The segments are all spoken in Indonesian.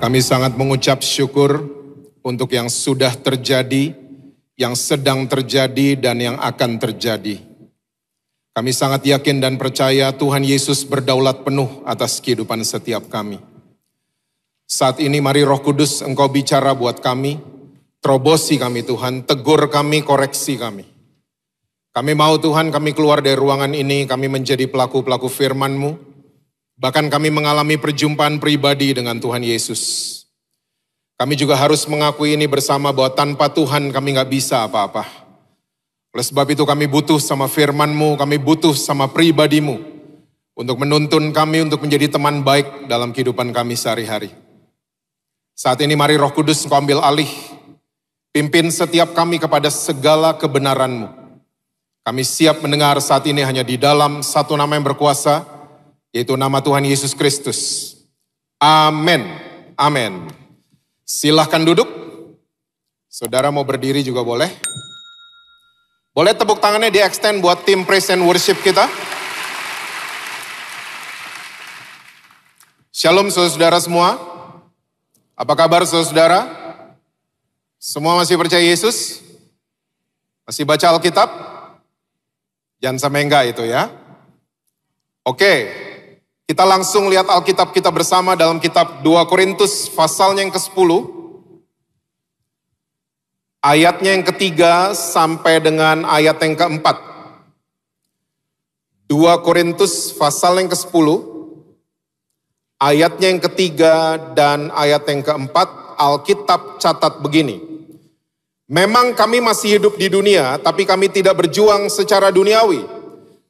Kami sangat mengucap syukur untuk yang sudah terjadi, yang sedang terjadi, dan yang akan terjadi. Kami sangat yakin dan percaya Tuhan Yesus berdaulat penuh atas kehidupan setiap kami. Saat ini mari Roh Kudus Engkau bicara buat kami, terobosi kami Tuhan, tegur kami, koreksi kami. Kami mau Tuhan kami keluar dari ruangan ini, kami menjadi pelaku-pelaku firman-Mu. Bahkan kami mengalami perjumpaan pribadi dengan Tuhan Yesus. Kami juga harus mengakui ini bersama bahwa tanpa Tuhan kami gak bisa apa-apa. Oleh sebab itu kami butuh sama firman-Mu, kami butuh sama pribadi-Mu. Untuk menuntun kami untuk menjadi teman baik dalam kehidupan kami sehari-hari. Saat ini mari Roh Kudus Engkau ambil alih. Pimpin setiap kami kepada segala kebenaran-Mu. Kami siap mendengar saat ini hanya di dalam satu nama yang berkuasa, yaitu nama Tuhan Yesus Kristus. Amin. Amin. Silahkan duduk. Saudara mau berdiri juga boleh. Boleh tepuk tangannya di extend buat tim praise and worship kita. Shalom saudara semua. Apa kabar saudara? Semua masih percaya Yesus? Masih baca Alkitab? Jangan sampai enggak itu ya. Oke. Kita langsung lihat Alkitab kita bersama dalam kitab 2 Korintus pasalnya yang ke-10. Ayatnya yang ke-3 sampai dengan ayat yang ke-4. 2 Korintus pasal yang ke-10. Ayatnya yang ke-3 dan ayat yang ke-4. Alkitab catat begini. Memang kami masih hidup di dunia, tapi kami tidak berjuang secara duniawi.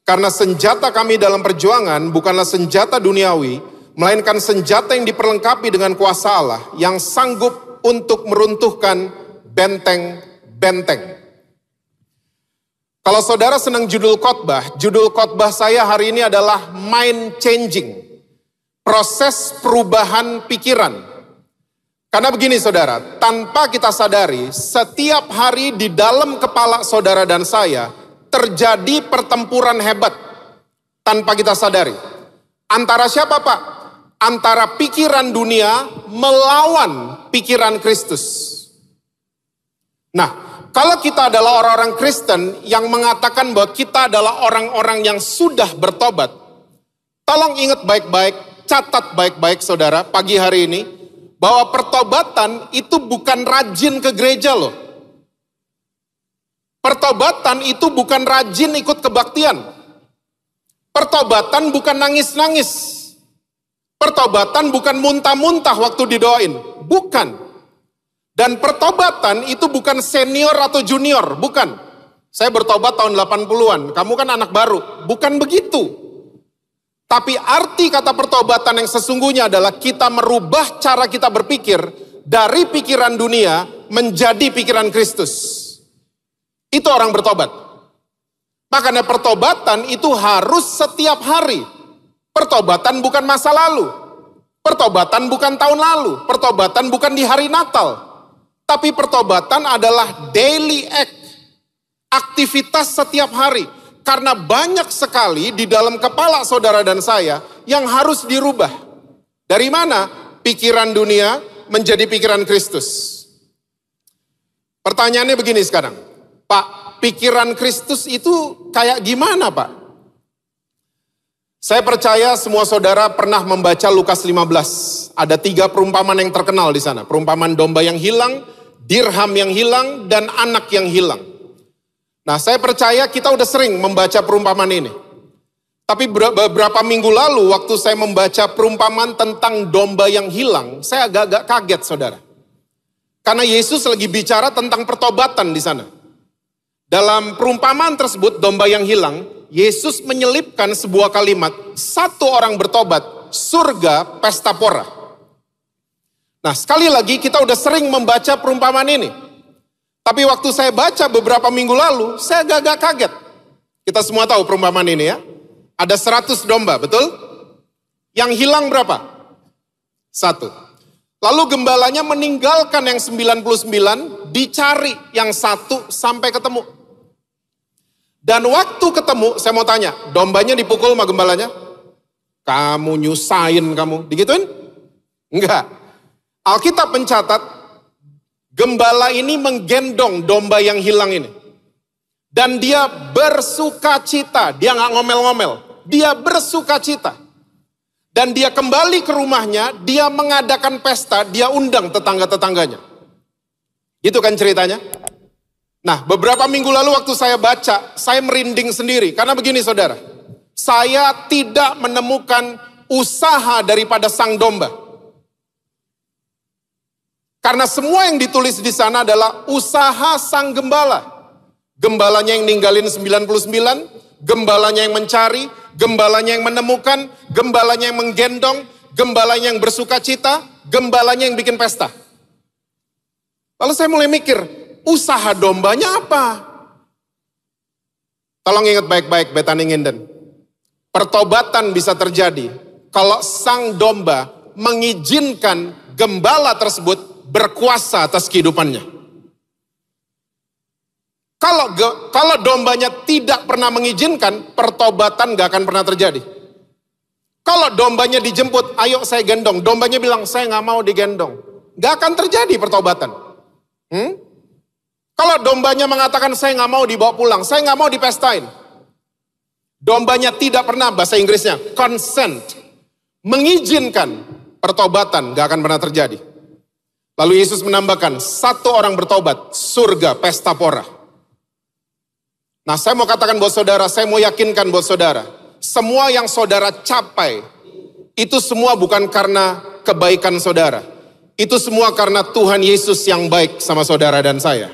Karena senjata kami dalam perjuangan bukanlah senjata duniawi, melainkan senjata yang diperlengkapi dengan kuasa Allah yang sanggup untuk meruntuhkan benteng-benteng. Kalau saudara senang judul khotbah saya hari ini adalah mind changing. Proses perubahan pikiran. Karena begini saudara, tanpa kita sadari, setiap hari di dalam kepala saudara dan saya, terjadi pertempuran hebat tanpa kita sadari. Antara siapa Pak? Antara pikiran dunia melawan pikiran Kristus. Nah, kalau kita adalah orang-orang Kristen yang mengatakan bahwa kita adalah orang-orang yang sudah bertobat, tolong ingat baik-baik, catat baik-baik saudara pagi hari ini, bahwa pertobatan itu bukan rajin ke gereja loh. Pertobatan itu bukan rajin ikut kebaktian. Pertobatan bukan nangis-nangis. Pertobatan bukan muntah-muntah waktu didoain. Bukan. Dan pertobatan itu bukan senior atau junior. Bukan. Saya bertobat tahun 80-an. Kamu kan anak baru. Bukan begitu. Tapi arti kata pertobatan yang sesungguhnya adalah kita merubah cara kita berpikir dari pikiran dunia menjadi pikiran Kristus. Itu orang bertobat. Makanya pertobatan itu harus setiap hari. Pertobatan bukan masa lalu. Pertobatan bukan tahun lalu. Pertobatan bukan di hari Natal. Tapi pertobatan adalah daily act. Aktivitas setiap hari. Karena banyak sekali di dalam kepala saudara dan saya yang harus dirubah. Dari mana? Pikiran dunia menjadi pikiran Kristus. Pertanyaannya begini sekarang. Pak, pikiran Kristus itu kayak gimana Pak? Saya percaya semua saudara pernah membaca Lukas 15. Ada 3 perumpamaan yang terkenal di sana. Perumpamaan domba yang hilang, dirham yang hilang, dan anak yang hilang. Nah, saya percaya kita udah sering membaca perumpamaan ini. Tapi beberapa minggu lalu waktu saya membaca perumpamaan tentang domba yang hilang, saya agak-agak kaget saudara. Karena Yesus lagi bicara tentang pertobatan di sana. Dalam perumpamaan tersebut, domba yang hilang, Yesus menyelipkan sebuah kalimat, 1 orang bertobat, surga pesta pora. Nah, sekali lagi kita udah sering membaca perumpamaan ini. Tapi waktu saya baca beberapa minggu lalu, saya agak-agak kaget. Kita semua tahu perumpamaan ini ya. Ada 100 domba, betul? Yang hilang berapa? 1. Lalu gembalanya meninggalkan yang 99, dicari yang 1 sampai ketemu. Dan waktu ketemu, saya mau tanya, dombanya dipukul sama gembalanya? Kamu nyusahin kamu, digituin? Enggak. Alkitab mencatat, gembala ini menggendong domba yang hilang ini. Dan dia bersuka cita, dia nggak ngomel-ngomel, dia bersuka cita. Dan dia kembali ke rumahnya, dia mengadakan pesta, dia undang tetangga-tetangganya. Gitu kan ceritanya? Nah, beberapa minggu lalu waktu saya baca, saya merinding sendiri. Karena begini saudara, saya tidak menemukan usaha daripada sang domba. Karena semua yang ditulis di sana adalah usaha sang gembala. Gembalanya yang ninggalin 99, gembalanya yang mencari, gembalanya yang menemukan, gembalanya yang menggendong, gembalanya yang bersuka cita, gembalanya yang bikin pesta. Lalu saya mulai mikir, usaha dombanya apa? Tolong ingat baik-baik Bethany Nginden. Pertobatan bisa terjadi kalau sang domba mengizinkan gembala tersebut berkuasa atas kehidupannya. Kalau dombanya tidak pernah mengizinkan, pertobatan gak akan pernah terjadi. Kalau dombanya dijemput, ayo saya gendong. Dombanya bilang, saya gak mau digendong. Gak akan terjadi pertobatan. Kalau dombanya mengatakan, saya gak mau dibawa pulang, saya gak mau dipestain. Dombanya tidak pernah, bahasa Inggrisnya, consent. Mengizinkan pertobatan gak akan pernah terjadi. Lalu Yesus menambahkan, satu orang bertobat, surga, pesta pora. Nah, saya mau katakan buat saudara, saya mau yakinkan buat saudara, semua yang saudara capai, itu semua bukan karena kebaikan saudara. Itu semua karena Tuhan Yesus yang baik sama saudara dan saya.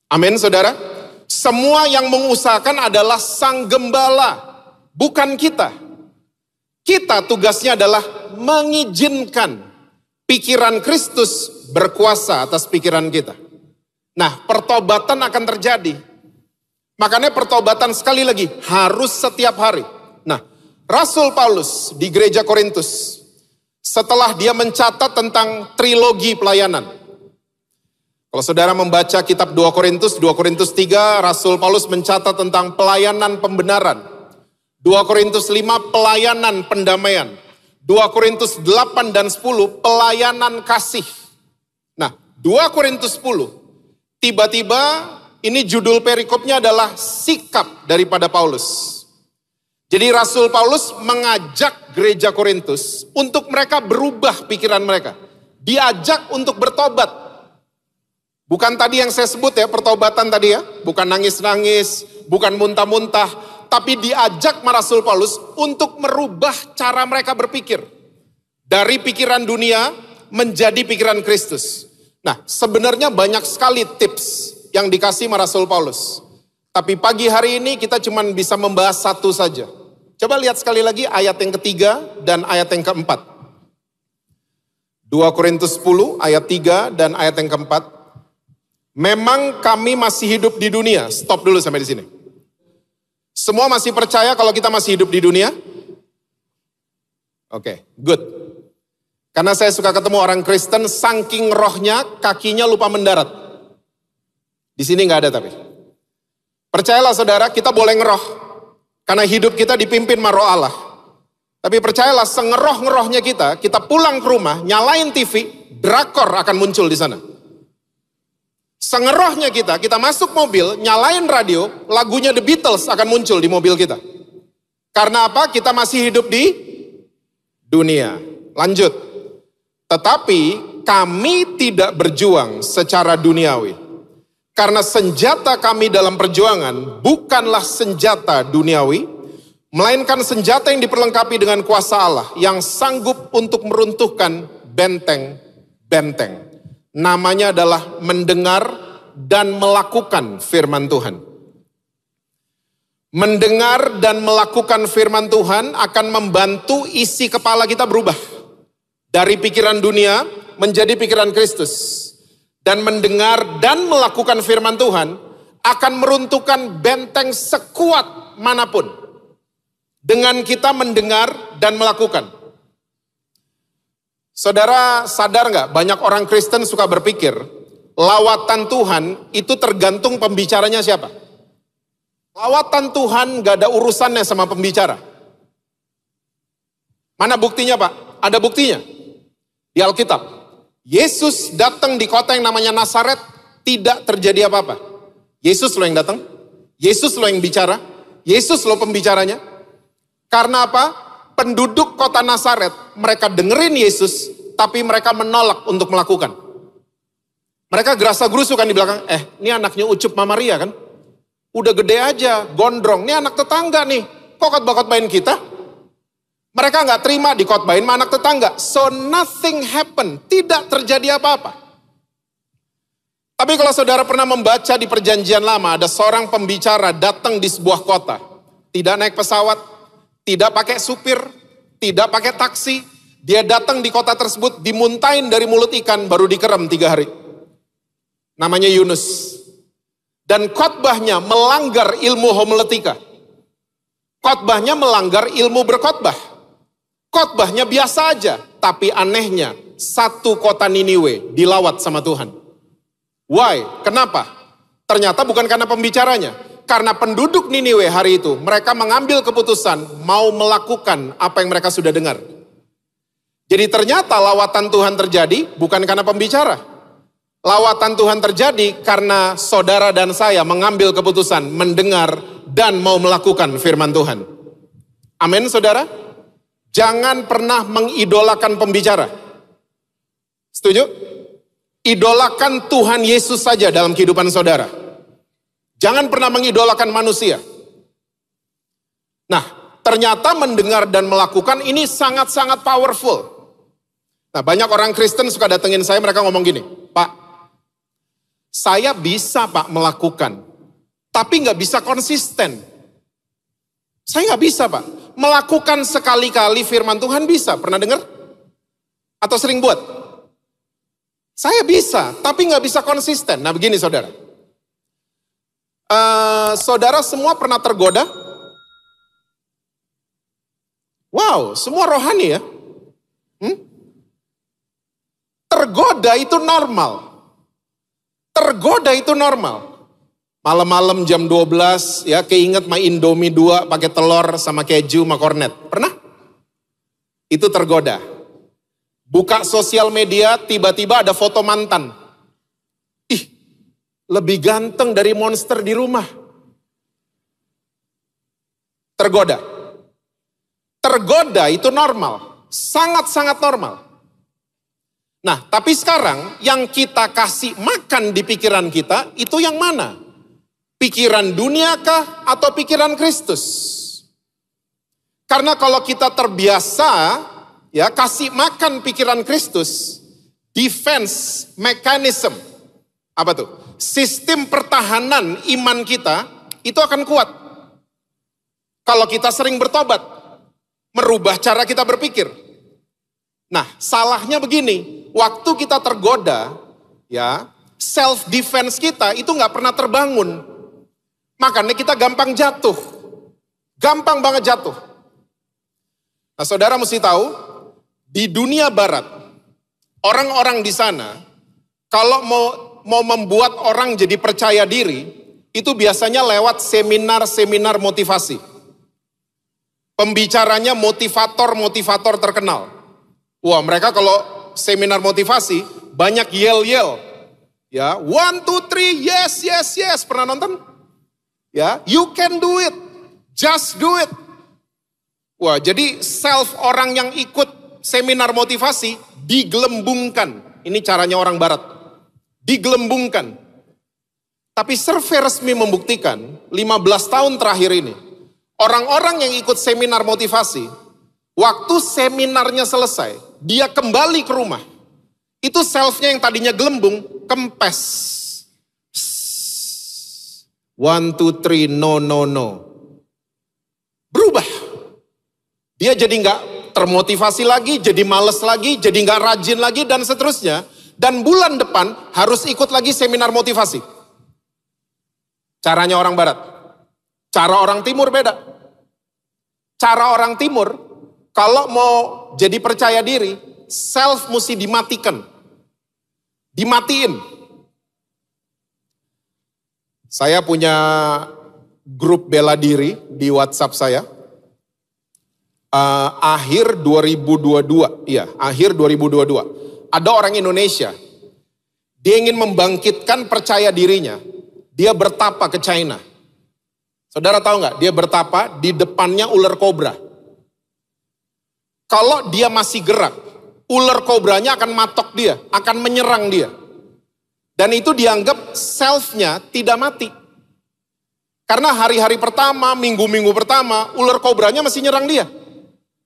Amin, saudara. Semua yang mengusahakan adalah sang gembala, bukan kita. Kita tugasnya adalah mengizinkan pikiran Kristus berkuasa atas pikiran kita. Nah, pertobatan akan terjadi. Makanya pertobatan sekali lagi harus setiap hari. Nah, Rasul Paulus di gereja Korintus, setelah dia mencatat tentang trilogi pelayanan. Kalau saudara membaca kitab 2 Korintus 3, Rasul Paulus mencatat tentang pelayanan pembenaran. 2 Korintus 5, pelayanan pendamaian. 2 Korintus 8 dan 10, pelayanan kasih. Nah, 2 Korintus 10, tiba-tiba ini judul perikopnya adalah sikap daripada Paulus. Jadi Rasul Paulus mengajak gereja Korintus untuk mereka berubah pikiran mereka. Diajak untuk bertobat. Bukan tadi yang saya sebut ya, pertobatan tadi ya. Bukan nangis-nangis, bukan muntah-muntah. Tapi diajak Rasul Paulus untuk merubah cara mereka berpikir. Dari pikiran dunia menjadi pikiran Kristus. Nah, sebenarnya banyak sekali tips yang dikasih Rasul Paulus. Tapi pagi hari ini kita cuma bisa membahas satu saja. Coba lihat sekali lagi ayat yang ketiga dan ayat yang keempat. 2 Korintus 10 ayat 3 dan ayat yang keempat. Memang kami masih hidup di dunia. Stop dulu sampai di sini. Semua masih percaya kalau kita masih hidup di dunia? Oke, good. Karena saya suka ketemu orang Kristen, saking rohnya kakinya lupa mendarat. Di sini nggak ada tapi. Percayalah saudara, kita boleh ngeroh. Karena hidup kita dipimpin sama roh Allah. Tapi percayalah, sengeroh-ngerohnya kita pulang ke rumah, nyalain TV, drakor akan muncul di sana. Sengerohnya kita masuk mobil, nyalain radio, lagunya The Beatles akan muncul di mobil kita. Karena apa? Kita masih hidup di dunia. Lanjut. Tetapi kami tidak berjuang secara duniawi. Karena senjata kami dalam perjuangan bukanlah senjata duniawi, melainkan senjata yang diperlengkapi dengan kuasa Allah yang sanggup untuk meruntuhkan benteng-benteng. Namanya adalah mendengar dan melakukan firman Tuhan. Mendengar dan melakukan firman Tuhan akan membantu isi kepala kita berubah. Dari pikiran dunia menjadi pikiran Kristus. Dan mendengar dan melakukan firman Tuhan akan meruntuhkan benteng sekuat manapun. Dengan kita mendengar dan melakukan. Saudara sadar nggak? Banyak orang Kristen suka berpikir, lawatan Tuhan itu tergantung pembicaranya siapa. Lawatan Tuhan nggak ada urusannya sama pembicara. Mana buktinya Pak? Ada buktinya. Di Alkitab, Yesus datang di kota yang namanya Nazaret, tidak terjadi apa-apa. Yesus loh yang datang, Yesus loh yang bicara, Yesus loh pembicaranya. Karena apa? Penduduk kota Nazaret, mereka dengerin Yesus, tapi mereka menolak untuk melakukan. Mereka gerasa-gerusu kan di belakang, ini anaknya Ucup Mama Maria kan? Udah gede aja, gondrong, ini anak tetangga nih, kok khotbah-khotbahin kita? Mereka nggak terima dikhotbahin sama anak tetangga. So nothing happen, tidak terjadi apa-apa. Tapi kalau saudara pernah membaca di Perjanjian Lama, ada seorang pembicara datang di sebuah kota. Tidak naik pesawat, tidak pakai supir, tidak pakai taksi. Dia datang di kota tersebut, dimuntahin dari mulut ikan, baru dikerem 3 hari. Namanya Yunus. Dan khotbahnya melanggar ilmu homiletika. Khotbahnya melanggar ilmu berkhotbah. Khotbahnya biasa aja, tapi anehnya satu kota Niniwe dilawat sama Tuhan. Why? Kenapa? Ternyata bukan karena pembicaranya. Karena penduduk Niniwe hari itu, mereka mengambil keputusan mau melakukan apa yang mereka sudah dengar. Jadi ternyata lawatan Tuhan terjadi bukan karena pembicara. Lawatan Tuhan terjadi karena saudara dan saya mengambil keputusan, mendengar dan mau melakukan firman Tuhan. Amin saudara? Jangan pernah mengidolakan pembicara. Setuju? Idolakan Tuhan Yesus saja dalam kehidupan saudara. Jangan pernah mengidolakan manusia. Nah, ternyata mendengar dan melakukan ini sangat-sangat powerful. Nah, banyak orang Kristen suka datengin saya, mereka ngomong gini, Pak, saya bisa Pak melakukan, tapi nggak bisa konsisten. Saya nggak bisa Pak. Melakukan sekali-kali firman Tuhan bisa. Pernah dengar? Atau sering buat? Saya bisa, tapi nggak bisa konsisten. Nah begini saudara. Saudara semua pernah tergoda? Wow, semua rohani ya. Tergoda itu normal. Tergoda itu normal. Malam-malam jam 12 ya keinget main Indomie 2 pakai telur sama keju sama kornet. Pernah? Itu tergoda. Buka sosial media tiba-tiba ada foto mantan. Ih, lebih ganteng dari monster di rumah. Tergoda. Tergoda itu normal. Sangat-sangat normal. Nah, tapi sekarang yang kita kasih makan di pikiran kita itu yang mana? Pikiran dunia kah atau pikiran Kristus? Karena kalau kita terbiasa ya kasih makan pikiran Kristus, defense mechanism, apa tuh? Sistem pertahanan iman kita itu akan kuat. Kalau kita sering bertobat, merubah cara kita berpikir. Nah, salahnya begini, waktu kita tergoda, ya self defense kita itu nggak pernah terbangun. Makanya kita gampang jatuh. Gampang banget jatuh. Nah saudara mesti tahu, di dunia barat, orang-orang di sana, kalau mau membuat orang jadi percaya diri, itu biasanya lewat seminar-seminar motivasi. Pembicaranya motivator-motivator terkenal. Wah mereka kalau seminar motivasi, banyak yell-yell. Ya, 1, 2, 3, yes, yes, yes. Pernah nonton? Ya, you can do it, just do it. Wah, jadi self orang yang ikut seminar motivasi digelembungkan. Ini caranya orang barat. Digelembungkan. Tapi survei resmi membuktikan 15 tahun terakhir ini, orang-orang yang ikut seminar motivasi, waktu seminarnya selesai, dia kembali ke rumah. Itu selfnya yang tadinya gelembung, kempes. 1, 2, 3, no, no, no. Berubah. Dia jadi nggak termotivasi lagi, jadi males lagi, jadi nggak rajin lagi, dan seterusnya. Dan bulan depan harus ikut lagi seminar motivasi. Caranya orang barat. Cara orang timur beda. Cara orang timur, kalau mau jadi percaya diri, self mesti dimatikan. Dimatiin. Saya punya grup bela diri di WhatsApp saya. Akhir 2022, iya, akhir 2022. ada orang Indonesia, dia ingin membangkitkan percaya dirinya, dia bertapa ke China. Saudara tahu nggak? Dia bertapa, di depannya ular kobra. Kalau dia masih gerak, ular kobranya akan matok dia, akan menyerang dia. Dan itu dianggap self-nya tidak mati. Karena hari-hari pertama, minggu-minggu pertama, ular kobranya masih nyerang dia.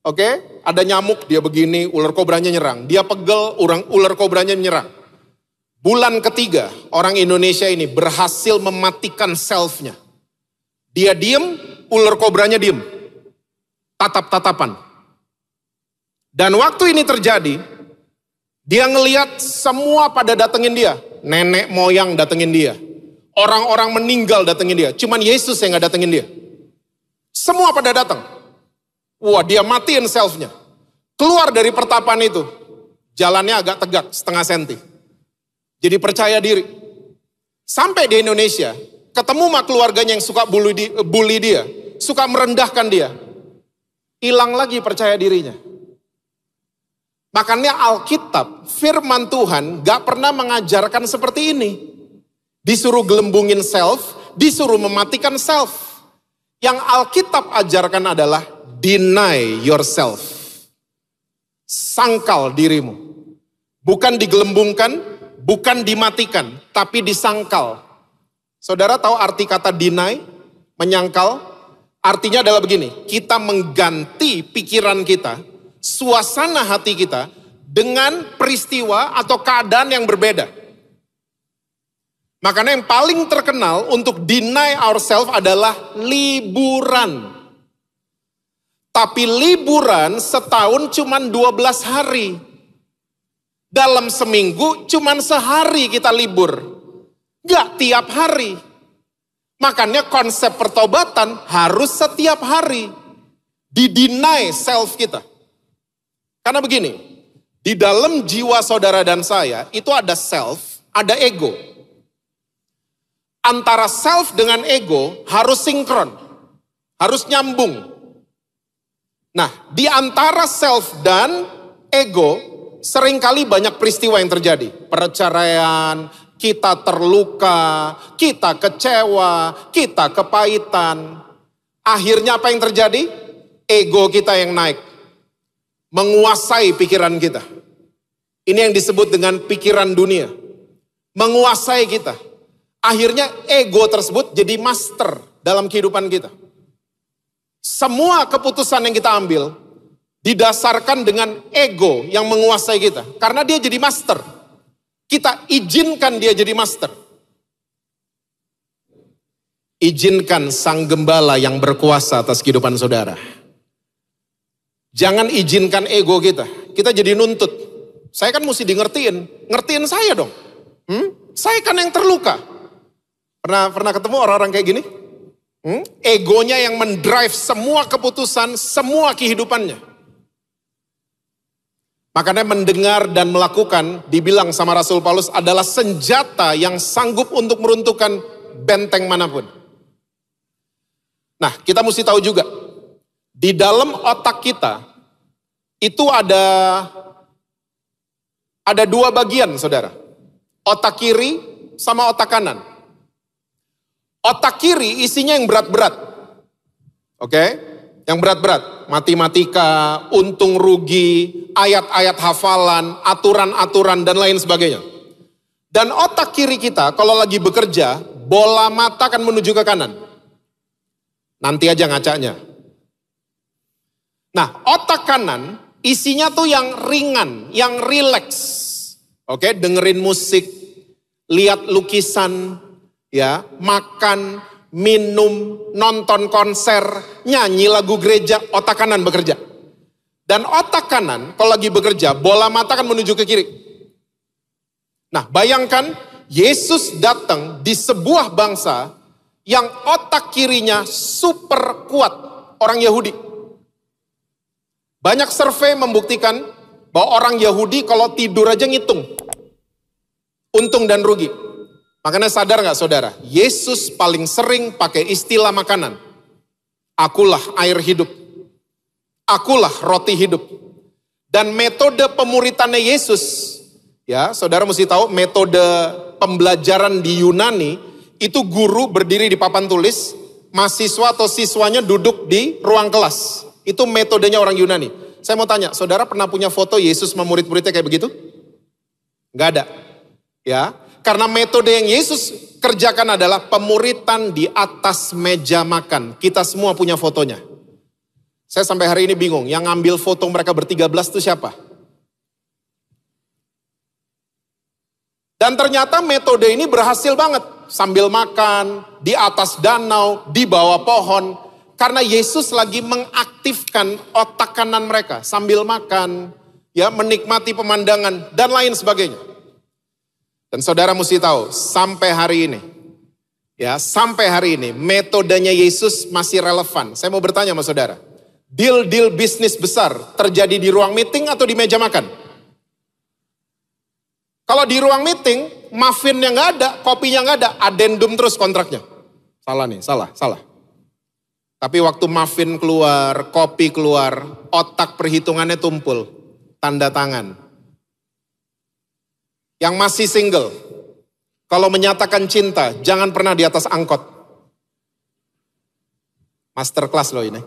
Oke, ada nyamuk, dia begini, ular kobranya nyerang. Dia pegel, ular kobranya menyerang. Bulan ketiga, orang Indonesia ini berhasil mematikan self-nya. Dia diem, ular kobranya diem. Tatap-tatapan. Dan waktu ini terjadi, dia ngelihat semua pada datengin dia. Nenek moyang datengin dia. Orang-orang meninggal datengin dia. Cuman Yesus yang gak datengin dia. Semua pada datang. Wah, dia matiin self-nya. Keluar dari pertapaan itu. Jalannya agak tegak, setengah senti. Jadi percaya diri. Sampai di Indonesia, ketemu sama keluarganya yang suka bully dia. Suka merendahkan dia. Hilang lagi percaya dirinya. Makanya Alkitab, firman Tuhan gak pernah mengajarkan seperti ini. Disuruh gelembungin self, disuruh mematikan self. Yang Alkitab ajarkan adalah deny yourself. Sangkal dirimu. Bukan digelembungkan, bukan dimatikan, tapi disangkal. Saudara tahu arti kata deny? Menyangkal? Artinya adalah begini, kita mengganti pikiran kita, suasana hati kita dengan peristiwa atau keadaan yang berbeda. Makanya yang paling terkenal untuk deny ourselves adalah liburan. Tapi liburan setahun cuma 12 hari. Dalam seminggu cuma sehari kita libur. Gak tiap hari. Makanya konsep pertobatan harus setiap hari. Di-deny self kita. Karena begini, di dalam jiwa saudara dan saya itu ada self, ada ego. Antara self dengan ego harus sinkron, harus nyambung. Nah, di antara self dan ego seringkali banyak peristiwa yang terjadi. Perceraian, kita terluka, kita kecewa, kita kepahitan. Akhirnya apa yang terjadi? Ego kita yang naik. Menguasai pikiran kita. Ini yang disebut dengan pikiran dunia. Menguasai kita. Akhirnya ego tersebut jadi master dalam kehidupan kita. Semua keputusan yang kita ambil didasarkan dengan ego yang menguasai kita. Karena dia jadi master. Kita izinkan dia jadi master. Izinkan sang gembala yang berkuasa atas kehidupan saudara. Jangan izinkan ego kita. Kita jadi nuntut. Saya kan mesti ngertiin. Ngertiin saya dong. Saya kan yang terluka. Pernah ketemu orang-orang kayak gini? Egonya yang mendrive semua keputusan, semua kehidupannya. Makanya mendengar dan melakukan, dibilang sama Rasul Paulus, adalah senjata yang sanggup untuk meruntuhkan benteng manapun. Nah, kita mesti tahu juga, di dalam otak kita, itu ada dua bagian, saudara. Otak kiri sama otak kanan. Otak kiri isinya yang berat-berat. Oke? Yang berat-berat. Matematika, untung rugi, ayat-ayat hafalan, aturan-aturan, dan lain sebagainya. Dan otak kiri kita, kalau lagi bekerja, bola mata akan menuju ke kanan. Nanti aja ngacanya. Nah, otak kanan isinya tuh yang ringan, yang rileks. Oke, dengerin musik, lihat lukisan, ya, makan, minum, nonton konser, nyanyi lagu gereja, otak kanan bekerja. Dan otak kanan kalau lagi bekerja, bola mata akan menuju ke kiri. Nah, bayangkan Yesus datang di sebuah bangsa yang otak kirinya super kuat, orang Yahudi. Banyak survei membuktikan bahwa orang Yahudi kalau tidur aja ngitung untung dan rugi. Makanya sadar gak saudara, Yesus paling sering pakai istilah makanan. Akulah air hidup. Akulah roti hidup. Dan metode pemuritannya Yesus Ya, saudara mesti tahu metode pembelajaran di Yunani itu guru berdiri di papan tulis, mahasiswa atau siswanya duduk di ruang kelas. Itu metodenya orang Yunani. Saya mau tanya, saudara pernah punya foto Yesus sama murid-muridnya kayak begitu? Enggak ada. Ya, karena metode yang Yesus kerjakan adalah pemuritan di atas meja makan. Kita semua punya fotonya. Saya sampai hari ini bingung, yang ngambil foto mereka ber-13 itu siapa? Dan ternyata metode ini berhasil banget. Sambil makan, di atas danau, di bawah pohon. Karena Yesus lagi mengaktifkan otak kanan mereka. Sambil makan, ya menikmati pemandangan, dan lain sebagainya. Dan saudara mesti tahu, sampai hari ini. Ya, sampai hari ini, metodenya Yesus masih relevan. Saya mau bertanya sama saudara. Deal-deal bisnis besar terjadi di ruang meeting atau di meja makan? Kalau di ruang meeting, muffinnya nggak ada, kopinya nggak ada, addendum terus kontraknya. Salah nih, salah. Tapi waktu muffin keluar, kopi keluar, otak perhitungannya tumpul, tanda tangan. Yang masih single, kalau menyatakan cinta, jangan pernah di atas angkot. Masterclass loh ini.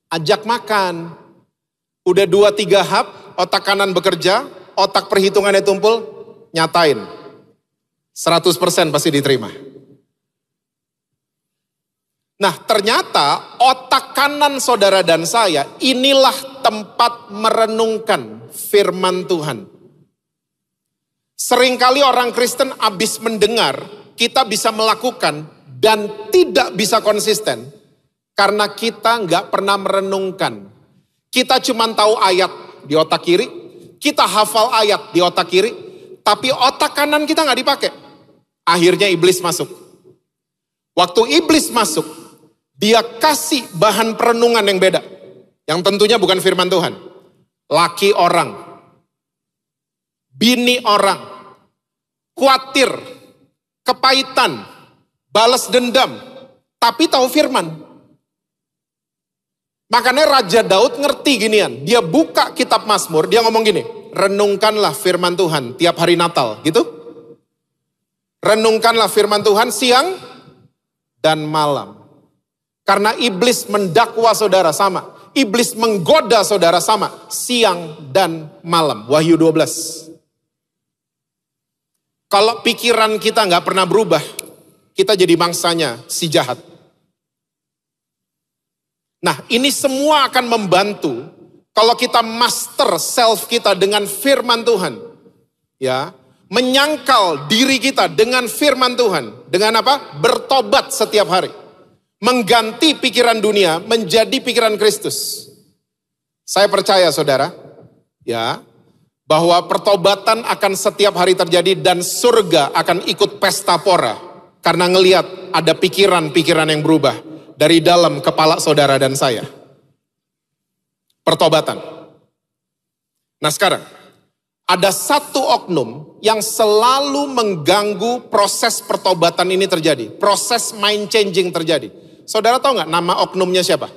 Ajak makan, udah 2-3 hap, otak kanan bekerja, otak perhitungannya tumpul, nyatain. 100% pasti diterima. Nah, ternyata otak kanan saudara dan saya, inilah tempat merenungkan firman Tuhan. Seringkali orang Kristen habis mendengar, kita bisa melakukan dan tidak bisa konsisten. Karena kita nggak pernah merenungkan. Kita cuma tahu ayat di otak kiri, kita hafal ayat di otak kiri, tapi otak kanan kita nggak dipakai. Akhirnya iblis masuk. Waktu iblis masuk, dia kasih bahan perenungan yang beda. Yang tentunya bukan firman Tuhan. Laki orang, bini orang, khawatir, kepahitan, balas dendam, tapi tahu firman. Makanya Raja Daud ngerti ginian. Dia buka kitab Mazmur, dia ngomong gini, renungkanlah firman Tuhan tiap hari Natal, gitu. Renungkanlah firman Tuhan siang dan malam. Karena iblis mendakwa saudara sama. Iblis menggoda saudara sama. Siang dan malam. Wahyu 12. Kalau pikiran kita nggak pernah berubah, kita jadi bangsanya si jahat. Nah, ini semua akan membantu kalau kita master self kita dengan firman Tuhan. Ya, menyangkal diri kita dengan firman Tuhan. Dengan apa? Bertobat setiap hari. Mengganti pikiran dunia menjadi pikiran Kristus. Saya percaya saudara, ya, bahwa pertobatan akan setiap hari terjadi dan surga akan ikut pesta pora. Karena ngelihat ada pikiran-pikiran yang berubah dari dalam kepala saudara dan saya. Pertobatan. Nah sekarang, ada satu oknum yang selalu mengganggu proses pertobatan ini terjadi. Proses mind changing terjadi. Saudara tahu nggak nama oknumnya siapa?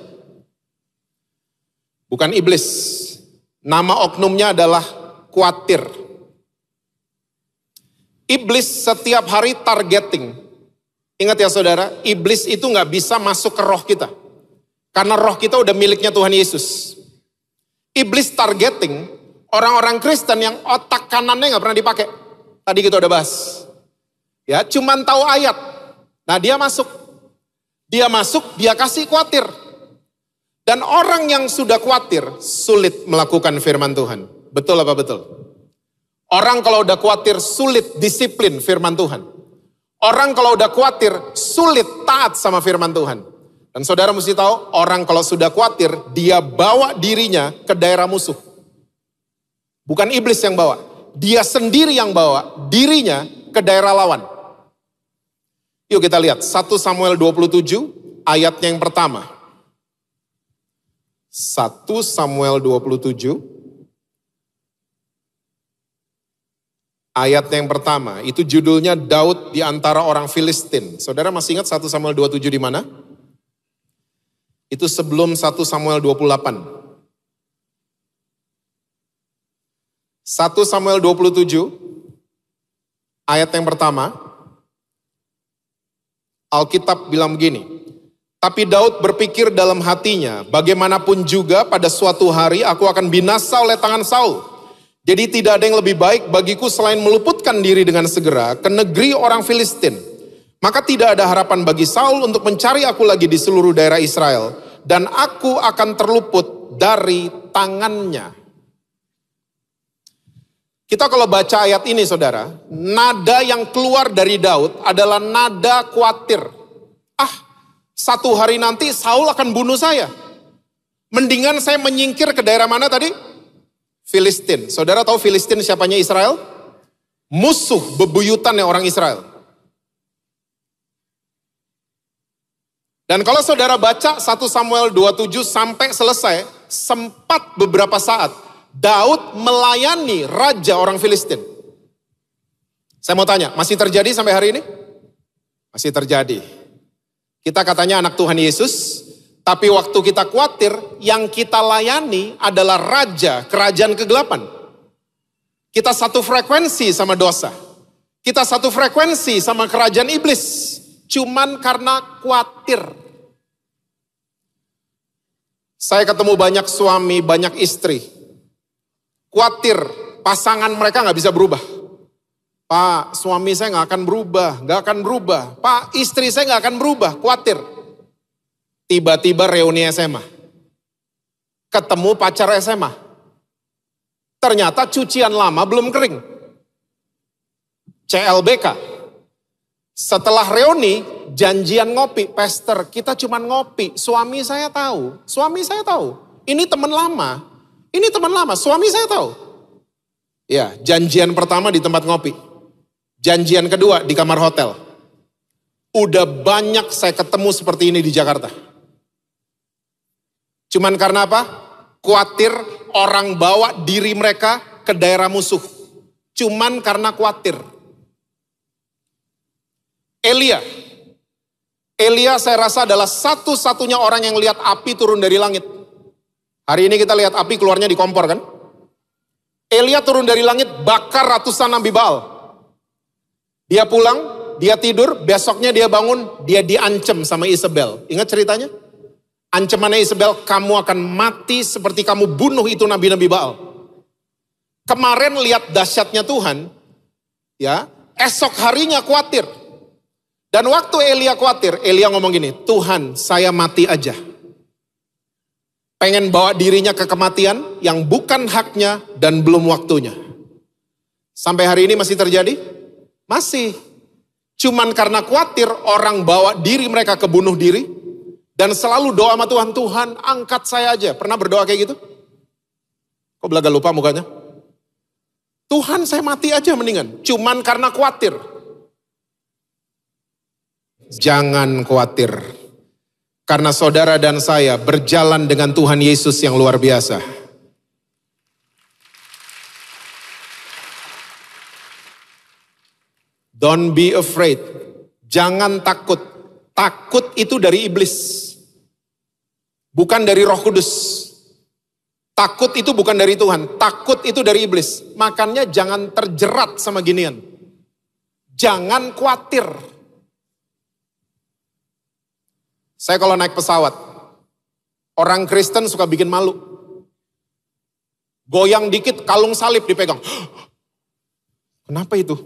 Bukan iblis. Nama oknumnya adalah khawatir. Iblis setiap hari targeting. Ingat ya saudara, iblis itu nggak bisa masuk ke roh kita. Karena roh kita udah miliknya Tuhan Yesus. Iblis targeting orang-orang Kristen yang otak kanannya nggak pernah dipakai. Tadi kita udah bahas. Ya, cuman tahu ayat. Nah dia masuk. Dia kasih khawatir. Dan orang yang sudah khawatir sulit melakukan firman Tuhan. Betul apa betul? Orang kalau udah khawatir sulit disiplin firman Tuhan. Orang kalau udah khawatir, sulit taat sama firman Tuhan. Dan saudara mesti tahu, orang kalau sudah khawatir, dia bawa dirinya ke daerah musuh. Bukan iblis yang bawa. Dia sendiri yang bawa dirinya ke daerah lawan. Yuk kita lihat, 1 Samuel 27, ayatnya yang pertama. 1 Samuel 27, ayat yang pertama, itu judulnya Daud di antara orang Filistin. Saudara masih ingat 1 Samuel 27 di mana? Itu sebelum 1 Samuel 28. 1 1 Samuel 27, ayat yang pertama, Alkitab bilang begini, tapi Daud berpikir dalam hatinya, bagaimanapun juga pada suatu hari aku akan binasa oleh tangan Saul. Jadi tidak ada yang lebih baik bagiku selain meluputkan diri dengan segera ke negeri orang Filistin. Maka tidak ada harapan bagi Saul untuk mencari aku lagi di seluruh daerah Israel. Dan aku akan terluput dari tangannya. Kita kalau baca ayat ini saudara, nada yang keluar dari Daud adalah nada khawatir. Satu hari nanti Saul akan bunuh saya. Mendingan saya menyingkir ke daerah mana tadi? Filistin. Saudara tahu Filistin siapanya Israel? Musuh bebuyutannya orang Israel. Dan kalau saudara baca 1 Samuel 27 sampai selesai, sempat beberapa saat Daud melayani raja orang Filistin. Saya mau tanya, masih terjadi sampai hari ini? Masih terjadi. Kita katanya anak Tuhan Yesus, tapi waktu kita khawatir, yang kita layani adalah raja kerajaan kegelapan. Kita satu frekuensi sama dosa. Kita satu frekuensi sama kerajaan iblis. Cuman karena khawatir. Saya ketemu banyak suami, banyak istri. Khawatir pasangan mereka gak bisa berubah. Pak, suami saya gak akan berubah, gak akan berubah. Pak, istri saya gak akan berubah, khawatir. Tiba-tiba reuni SMA. Ketemu pacar SMA. Ternyata cucian lama belum kering. CLBK. Setelah reuni, janjian ngopi. Pastor, kita cuma ngopi. Suami saya tahu. Ini teman lama. Suami saya tahu. Ya, janjian pertama di tempat ngopi. Janjian kedua di kamar hotel. Udah banyak saya ketemu seperti ini di Jakarta. Cuman karena apa? Khawatir orang bawa diri mereka ke daerah musuh. Cuman karena khawatir. Elia saya rasa adalah satu-satunya orang yang lihat api turun dari langit. Hari ini kita lihat api keluarnya di kompor kan? Elia turun dari langit bakar ratusan nabi Baal. Dia pulang, dia tidur, besoknya dia bangun, dia diancam sama Isabel. Ingat ceritanya? Ancamannya Isabel, kamu akan mati seperti kamu bunuh itu nabi-nabi Baal. Kemarin lihat dahsyatnya Tuhan, ya, esok harinya khawatir. Dan waktu Elia khawatir, Elia ngomong gini, Tuhan saya mati aja. Pengen bawa dirinya ke kematian yang bukan haknya dan belum waktunya. Sampai hari ini masih terjadi? Masih. Cuman karena khawatir orang bawa diri mereka ke bunuh diri. Dan selalu doa sama Tuhan, Tuhan angkat saya aja. Pernah berdoa kayak gitu? Kok belaga lupa mukanya? Tuhan saya mati aja mendingan. Cuman karena khawatir. Jangan khawatir. Karena saudara dan saya berjalan dengan Tuhan Yesus yang luar biasa. Don't be afraid. Jangan takut. Takut itu dari iblis. Bukan dari Roh Kudus. Takut itu bukan dari Tuhan. Takut itu dari iblis. Makanya jangan terjerat sama ginian. Jangan khawatir. Saya kalau naik pesawat, orang Kristen suka bikin malu. Goyang dikit, kalung salib dipegang. Kenapa itu?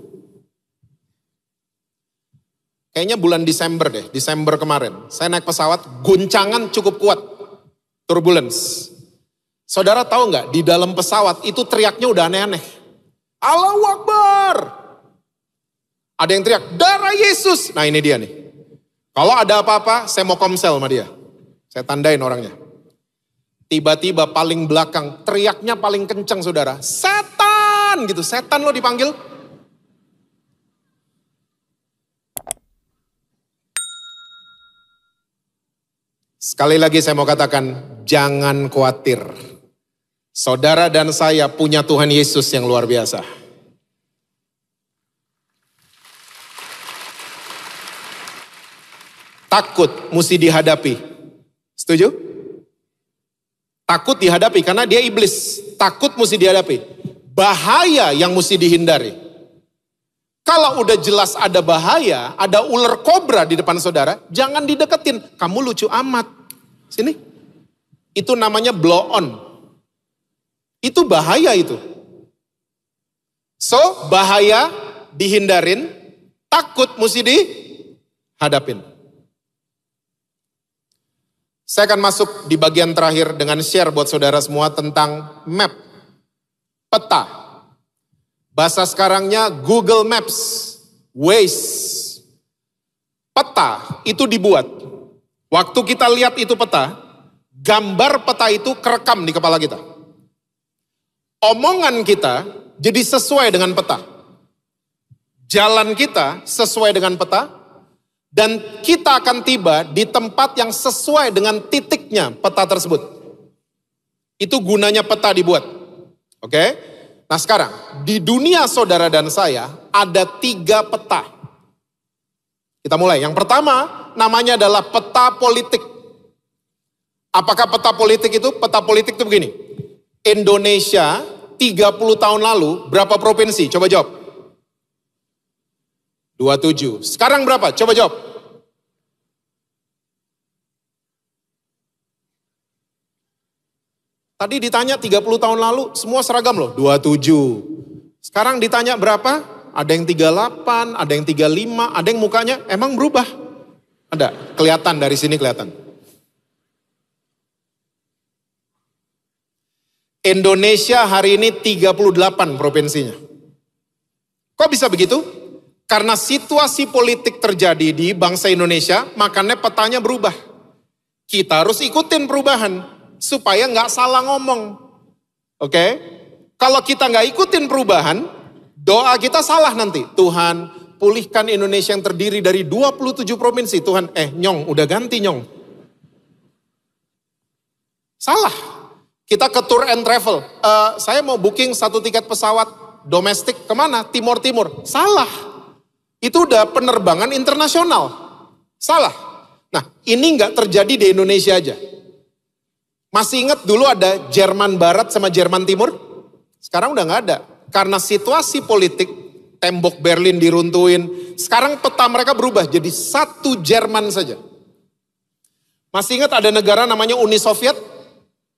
Kayaknya bulan Desember deh, Desember kemarin. Saya naik pesawat, guncangan cukup kuat. Turbulence. Saudara tahu nggak, di dalam pesawat itu teriaknya udah aneh-aneh. Allahu Akbar. Ada yang teriak, darah Yesus. Nah ini dia nih. Kalau ada apa-apa, saya mau komsel sama dia. Saya tandain orangnya. Tiba-tiba paling belakang, teriaknya paling kencang saudara. Setan gitu, setan lo dipanggil. Sekali lagi saya mau katakan, jangan khawatir. Saudara dan saya punya Tuhan Yesus yang luar biasa. Takut mesti dihadapi. Setuju? Takut dihadapi karena dia iblis. Takut mesti dihadapi. bahaya yang mesti dihindari. Kalau udah jelas ada bahaya, ada ular kobra di depan saudara, jangan dideketin. Kamu lucu amat. Sini. Itu namanya blow on. Itu bahaya itu. So, bahaya dihindarin, takut mesti dihadapin. Saya akan masuk di bagian terakhir dengan share buat saudara semua tentang map, peta. Bahasa sekarangnya Google Maps, Waze. Peta itu dibuat. Waktu kita lihat itu peta, gambar peta itu kerekam di kepala kita. Omongan kita jadi sesuai dengan peta. Jalan kita sesuai dengan peta. Dan kita akan tiba di tempat yang sesuai dengan titiknya peta tersebut. Itu gunanya peta dibuat. Oke? Nah sekarang, di dunia saudara dan saya ada 3 peta. Kita mulai. Yang pertama namanya adalah peta politik. Apakah peta politik itu? Peta politik itu begini. Indonesia 30 tahun lalu berapa provinsi? Coba jawab. 27. Sekarang berapa? Coba jawab. Tadi ditanya 30 tahun lalu, semua seragam loh, 27. Sekarang ditanya berapa? Ada yang 38, ada yang 35, ada yang mukanya emang berubah. Ada, kelihatan dari sini kelihatan. Indonesia hari ini 38 provinsinya. Kok bisa begitu? Karena situasi politik terjadi di bangsa Indonesia, makanya petanya berubah. Kita harus ikutin perubahan, supaya nggak salah ngomong. Oke? Kalau kita nggak ikutin perubahan, doa kita salah nanti. Tuhan, pulihkan Indonesia yang terdiri dari 27 provinsi. Tuhan, Nyong, udah ganti Nyong. Salah. Kita ke tour and travel. Saya mau booking 1 tiket pesawat domestik kemana? Timur-Timur. Salah. Itu udah penerbangan internasional. Salah. Nah, ini nggak terjadi di Indonesia aja. Masih ingat dulu ada Jerman Barat sama Jerman Timur? Sekarang udah nggak ada. Karena situasi politik, tembok Berlin diruntuhin. Sekarang peta mereka berubah jadi 1 Jerman saja. Masih ingat ada negara namanya Uni Soviet?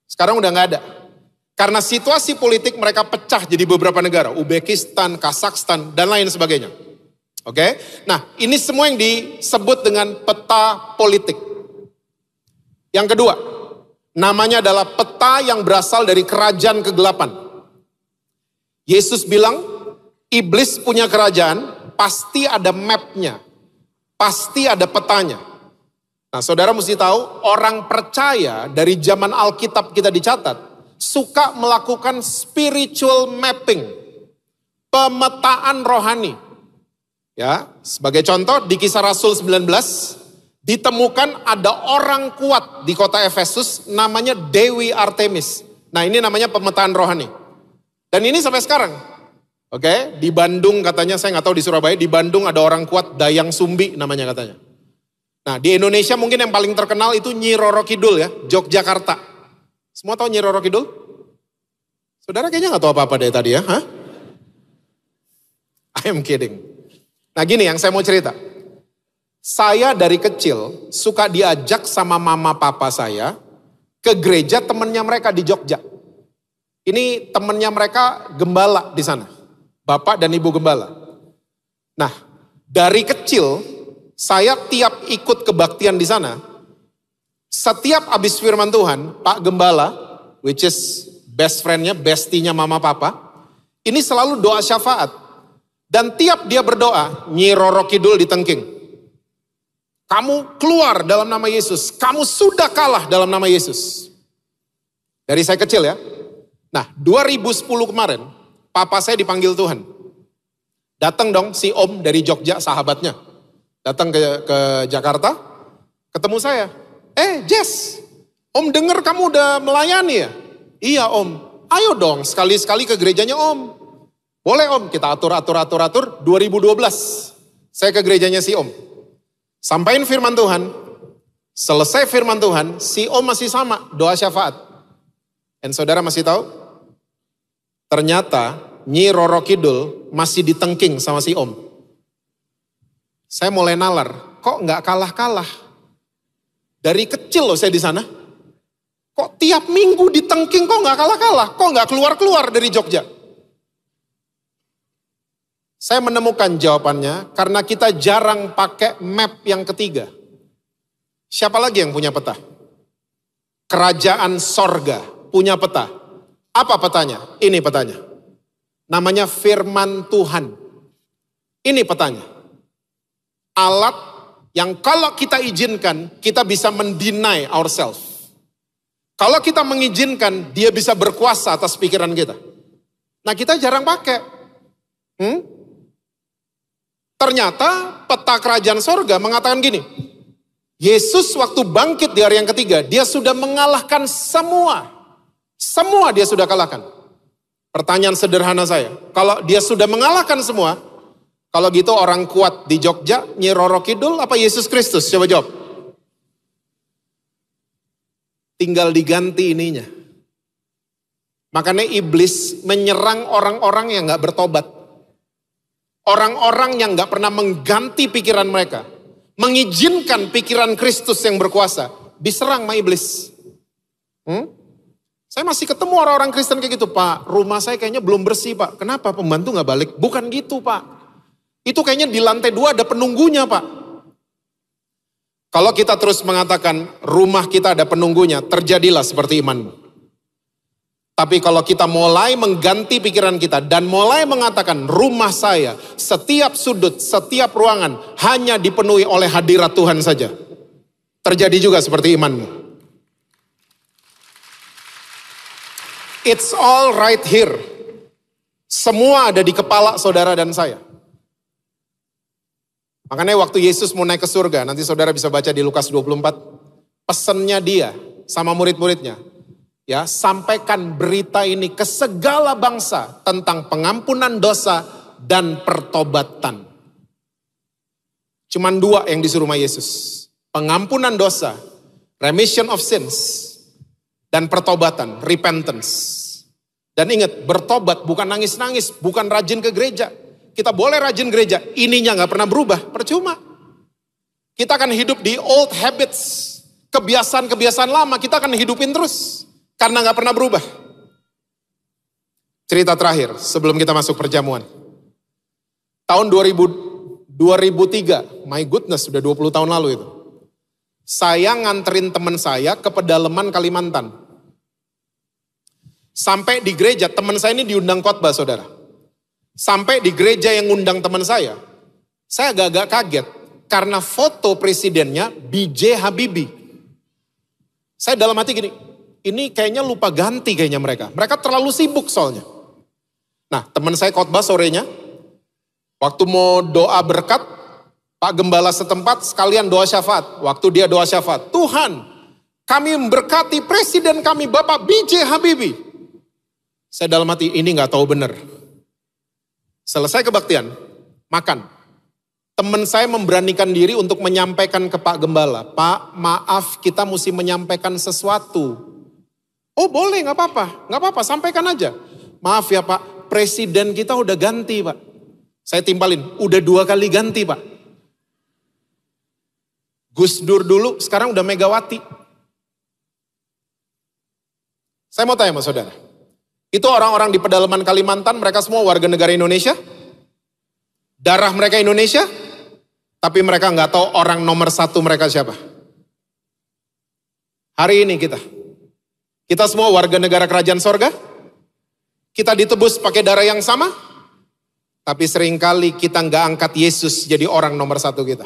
Sekarang udah nggak ada. Karena situasi politik mereka pecah jadi beberapa negara. Uzbekistan, Kazakhstan, dan lain sebagainya. Oke, nah ini semua yang disebut dengan peta politik. Yang kedua, namanya adalah peta yang berasal dari kerajaan kegelapan. Yesus bilang, iblis punya kerajaan, pasti ada mapnya, pasti ada petanya. Nah saudara mesti tahu, orang percaya dari zaman Alkitab kita dicatat, suka melakukan spiritual mapping, pemetaan rohani. Ya, sebagai contoh di Kisah Rasul 19 ditemukan ada orang kuat di kota Efesus namanya Dewi Artemis. Nah, ini namanya pemetaan rohani. Dan ini sampai sekarang. Oke, di Bandung katanya, saya nggak tahu di Surabaya, di Bandung ada orang kuat Dayang Sumbi namanya katanya. Nah, di Indonesia mungkin yang paling terkenal itu Nyi Roro Kidul ya, Yogyakarta. Semua tahu Nyi Roro Kidul? Saudara kayaknya nggak tahu apa-apa dari tadi ya, hah? I am kidding. Nah gini yang saya mau cerita. Saya dari kecil suka diajak sama mama papa saya ke gereja temennya mereka di Jogja. Ini temennya mereka gembala di sana. Bapak dan ibu gembala. Nah dari kecil saya tiap ikut kebaktian di sana. Setiap habis firman Tuhan, Pak Gembala, which is best friendnya, bestinya mama papa. Ini selalu doa syafaat. Dan tiap dia berdoa, Nyi Roro Kidul ditengking. Kamu keluar dalam nama Yesus. Kamu sudah kalah dalam nama Yesus. Dari saya kecil ya. Nah 2010 kemarin, papa saya dipanggil Tuhan. Datang dong si Om dari Jogja, sahabatnya. Datang ke Jakarta, ketemu saya. Jess, Om dengar kamu udah melayani ya? Iya Om, ayo dong sekali-sekali ke gerejanya Om. Boleh Om, kita atur. 2012, saya ke gerejanya si Om. Sampaikan firman Tuhan, selesai firman Tuhan, si Om masih sama, doa syafaat. Dan saudara masih tahu? Ternyata Nyi Roro Kidul masih ditengking sama si Om. Saya mulai nalar, kok nggak kalah-kalah. Dari kecil loh saya di sana. Kok tiap minggu ditengking kok nggak kalah-kalah, kok nggak keluar-keluar dari Jogja. Saya menemukan jawabannya karena kita jarang pakai map yang ketiga. Siapa lagi yang punya peta? Kerajaan sorga punya peta. Apa petanya? Ini petanya. Namanya firman Tuhan. Ini petanya. Alat yang kalau kita izinkan, kita bisa mendeny ourselves. Kalau kita mengizinkan, dia bisa berkuasa atas pikiran kita. Nah kita jarang pakai. Ternyata peta kerajaan sorga mengatakan gini. Yesus waktu bangkit di hari yang ketiga, dia sudah mengalahkan semua. Semua dia sudah kalahkan. Pertanyaan sederhana saya, kalau dia sudah mengalahkan semua, kalau gitu orang kuat di Jogja, Nyi Roro Kidul apa Yesus Kristus? Coba jawab. Tinggal diganti ininya. Makanya iblis menyerang orang-orang yang gak bertobat. Orang-orang yang gak pernah mengganti pikiran mereka. Mengizinkan pikiran Kristus yang berkuasa. Diserang sama iblis. Saya masih ketemu orang-orang Kristen kayak gitu. Pak, rumah saya kayaknya belum bersih Pak. Kenapa pembantu gak balik? Bukan gitu Pak. Itu kayaknya di lantai 2 ada penunggunya Pak. Kalau kita terus mengatakan rumah kita ada penunggunya, terjadilah seperti imanmu. Tapi kalau kita mulai mengganti pikiran kita dan mulai mengatakan rumah saya, setiap sudut, setiap ruangan hanya dipenuhi oleh hadirat Tuhan saja. Terjadi juga seperti imanmu. It's all right here. Semua ada di kepala saudara dan saya. Makanya waktu Yesus mau naik ke surga, nanti saudara bisa baca di Lukas 24. Pesannya dia sama murid-muridnya. Ya, sampaikan berita ini ke segala bangsa tentang pengampunan dosa dan pertobatan. Cuman 2 yang disuruh sama Yesus. Pengampunan dosa, remission of sins, dan pertobatan, repentance. Dan ingat, bertobat bukan nangis-nangis, bukan rajin ke gereja. Kita boleh rajin gereja, ininya gak pernah berubah, percuma. Kita akan hidup di old habits, kebiasaan-kebiasaan lama, kita akan hidupin terus. Karena gak pernah berubah. Cerita terakhir sebelum kita masuk perjamuan. Tahun 2003, my goodness sudah 20 tahun lalu itu. Saya nganterin teman saya ke pedalaman Kalimantan. Sampai di gereja, teman saya ini diundang khotbah saudara. Sampai di gereja yang ngundang teman saya agak-agak kaget. Karena foto presidennya B.J. Habibie. Saya dalam hati gini, ini kayaknya lupa ganti kayaknya mereka. Mereka terlalu sibuk soalnya. Nah teman saya khotbah sorenya. Waktu mau doa berkat. Pak Gembala setempat sekalian doa syafaat. Waktu dia doa syafaat. Tuhan kami memberkati presiden kami Bapak B.J. Habibie. Saya dalam hati ini gak tahu benar. Selesai kebaktian. Makan. Teman saya memberanikan diri untuk menyampaikan ke Pak Gembala. Pak maaf kita mesti menyampaikan sesuatu. Oh boleh, gak apa-apa, sampaikan aja. Maaf ya Pak, presiden kita udah ganti Pak. Saya timpalin, udah 2 kali ganti Pak. Gus Dur dulu, sekarang udah Megawati. Saya mau tanya sama saudara. Itu orang-orang di pedalaman Kalimantan, mereka semua warga negara Indonesia. Darah mereka Indonesia, tapi mereka gak tahu orang nomor 1 mereka siapa. Hari ini kita semua warga negara kerajaan sorga. Kita ditebus pakai darah yang sama. Tapi seringkali kita nggak angkat Yesus jadi orang nomor 1 kita.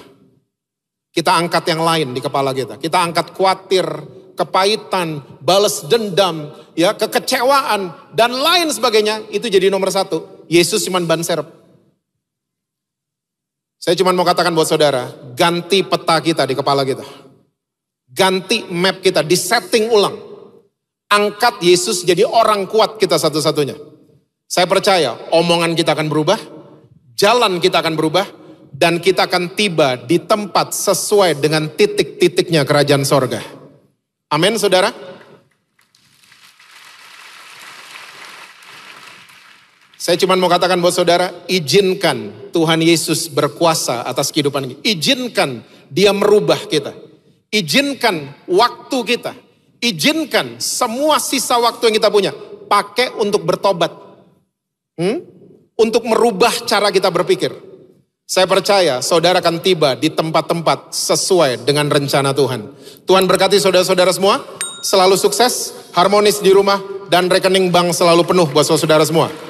Kita angkat yang lain di kepala kita. Kita angkat khawatir, kepahitan, balas dendam, ya kekecewaan, dan lain sebagainya. Itu jadi nomor 1. Yesus cuma ban serep. Saya cuma mau katakan buat saudara, ganti peta kita di kepala kita. Ganti map kita, disetting ulang. Angkat Yesus jadi orang kuat kita satu-satunya. Saya percaya omongan kita akan berubah, jalan kita akan berubah, dan kita akan tiba di tempat sesuai dengan titik-titiknya kerajaan sorga. Amin saudara. Saya cuma mau katakan buat saudara, izinkan Tuhan Yesus berkuasa atas kehidupan kita. Izinkan dia merubah kita. Izinkan waktu kita. Izinkan semua sisa waktu yang kita punya. Pakai untuk bertobat. Untuk merubah cara kita berpikir. Saya percaya saudara akan tiba di tempat-tempat sesuai dengan rencana Tuhan. Tuhan berkati saudara-saudara semua. Selalu sukses, harmonis di rumah, dan rekening bank selalu penuh buat saudara semua.